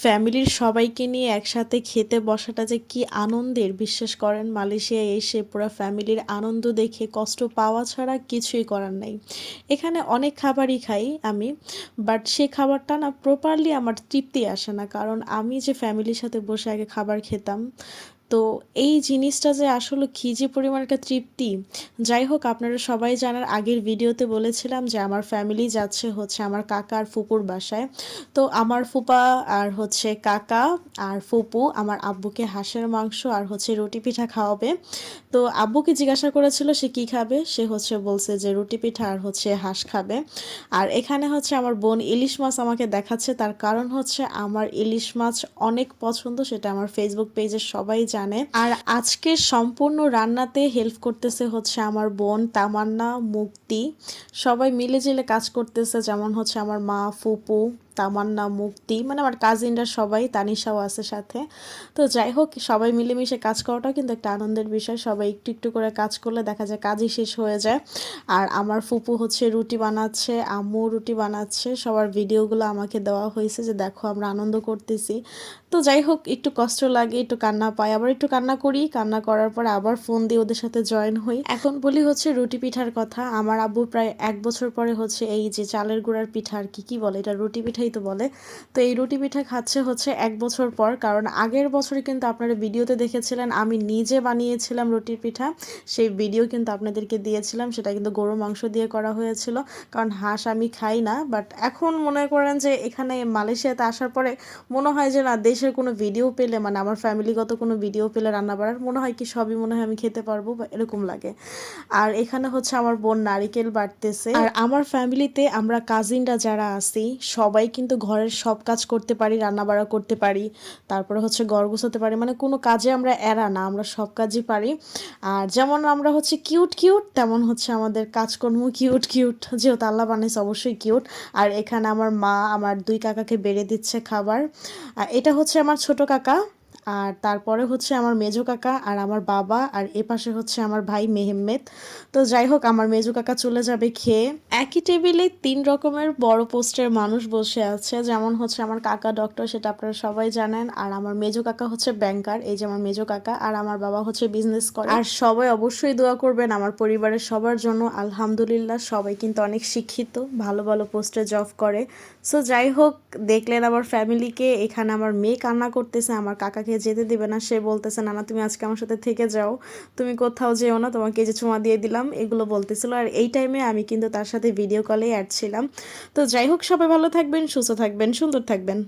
ফ্যামিলির সবাইকে নিয়ে একসাথে খেতে বসাটা যে কি আনন্দের বিশ্বাস করেন। মালয়েশিয়ায় এসে পুরো ফ্যামিলির আনন্দ দেখে কষ্ট পাওয়া ছাড়া কিছুই করার নাই। এখানে অনেক খাবারই খাই আমি, বাট সে খাবারটা না প্রপারলি আমার তৃপ্তি আসে না, কারণ আমি যে ফ্যামিলির সাথে বসে আগে খাবার খেতাম, তো এই জিনিসটা যে আসলে কী যে পরিমাণ একটা তৃপ্তি। যাই হোক, আপনারা সবাই জানার আগের ভিডিওতে বলেছিলাম যে আমার ফ্যামিলি যাচ্ছে হচ্ছে আমার কাকা আর ফুপুর বাসায়। তো আমার ফুপা আর হচ্ছে কাকা আর ফুপু আমার আব্বুকে হাঁসের মাংস আর হচ্ছে রুটি পিঠা খাওয়াবে। তো আব্বুকে জিজ্ঞাসা করেছিল সে কি খাবে, সে হচ্ছে বলছে যে রুটি পিঠা আর হচ্ছে হাঁস খাবে। আর এখানে হচ্ছে আমার বোন ইলিশ মাছ আমাকে দেখাচ্ছে, তার কারণ হচ্ছে আমার ইলিশ মাছ অনেক পছন্দ, সেটা আমার ফেসবুক পেজে সবাই জানে। আর আজকে সম্পূর্ণ রান্নাতে হেল্প করতেছে হচ্ছে আমার বোন তামান্না, মুক্তি, সবাই মিলে জিলে কাজ করতেছে। যেমন হচ্ছে আমার মা, ফুপু, তামান্না, মুক্তি, মানে আমার কাজিনরা সবাই, তানিশাও আছে সাথে। তো যাই হোক, সবাই মিলেমিশে কাজ করাটাও কিন্তু একটা আনন্দের বিষয়। সবাই একটু একটু করে কাজ করলে দেখা যায় কাজই শেষ হয়ে যায়। আর আমার ফুপু হচ্ছে রুটি বানাচ্ছে, আম্মু রুটি বানাচ্ছে, সবার ভিডিওগুলো আমাকে দেওয়া হয়েছে যে দেখো আমরা আনন্দ করতেছি। তো যাই হোক, একটু কষ্ট লাগে, একটু কান্না পাই, আবার একটু কান্না করি, কান্না করার পর আবার ফোন দিয়ে ওদের সাথে জয়েন হই। এখন বলি হচ্ছে রুটি পিঠার কথা। আমার আব্বু প্রায় 1 বছর পরে হচ্ছে এই যে চালের গুঁড়ার পিঠা, আর কি কি বলে এটা, রুটি পিঠাই তো বলে। তো এই রুটি পিঠা খাচ্ছে হচ্ছে 1 বছর পর, কারণ আগের বছরে কিন্তু আপনারা ভিডিওতে দেখেছিলেন আমি নিজে বানিয়েছিলাম রুটির পিঠা। সেই ভিডিও কিন্তু আপনাদেরকে দিয়েছিলাম, সেটা কিন্তু গরুর মাংস দিয়ে করা হয়েছিল, কারণ হাঁস আমি খাই না। বাট এখন মনে করেন যে এখানে মালয়েশিয়াতে আসার পরে মনে হয় যে না, দেশের কোনো ভিডিও পেলে, মানে আমার ফ্যামিলিগত কোনো ভিডিও পেলে রান্না বাড়ার, মনে হয় কি সবই মনে হয় আমি খেতে পারবো বা এরকম লাগে। আর এখানে হচ্ছে আমার বোন নারিকেল বাটতেছে। আর আমার ফ্যামিলিতে আমরা কাজিনরা যারা আছি সবাই কিন্তু ঘরের সব কাজ করতে পারি, রান্না বাড়া করতে পারি, তারপরে হচ্ছে ঘর গুছাতে পারি, মানে কোনো কাজে আমরা এরা না, আমরা সব কাজই পারি। আর যেমন আমরা হচ্ছে কিউট কিউট, তেমন হচ্ছে আমাদের কাজকর্ম কিউট কিউট, যেহেতু আল্লাহ বানাইছে অবশ্যই কিউট। আর এখানে আমার মা আমার 2 কাকাকে বেড়ে দিচ্ছে খাবার। আর এটা হচ্ছে আমার ছোট কাকা, আর তারপরে হচ্ছে আমার মেজো কাকা আর আমার বাবা, আর এপাশে হচ্ছে আমার ভাই মেহেম্মেদ। তো যাই হোক, আমার মেজো কাকা চলে যাবে খেয়ে। একই টেবিলে 3 রকমের বড় পোস্টের মানুষ বসে আছে, যেমন হচ্ছে আমার কাকা ডক্টর, সেটা আপনারা সবাই জানেন, আর আমার মেজো কাকা হচ্ছে ব্যাংকার, এই যে আমার মেজো কাকা, আর আমার বাবা হচ্ছে বিজনেস করে। আর সবাই অবশ্যই দোয়া করবেন আমার পরিবারের সবার জন্য। আলহামদুলিল্লাহ সবাই কিন্তু অনেক শিক্ষিত, ভালো ভালো পোস্টে জব করে। সো যাই হোক, দেখলেন আমার ফ্যামিলিকে। এখানে আমার মেয়ে কান্না করতেছে, আমার কাকাকে যেতে দিবে না, সে বলতেছে না না তুমি আজকে আমার সাথে থেকে যাও, তুমি কোথাও যেও না, তোমাকে এই যে চুমা দিয়ে দিলাম, এগুলো বলতেছিল। আর এই টাইমে আমি কিন্তু তার সাথে ভিডিও কলেই অ্যাড ছিলাম। তো যাই হোক, সবাই ভালো থাকবেন, সুস্থ থাকবেন, সুন্দর থাকবেন।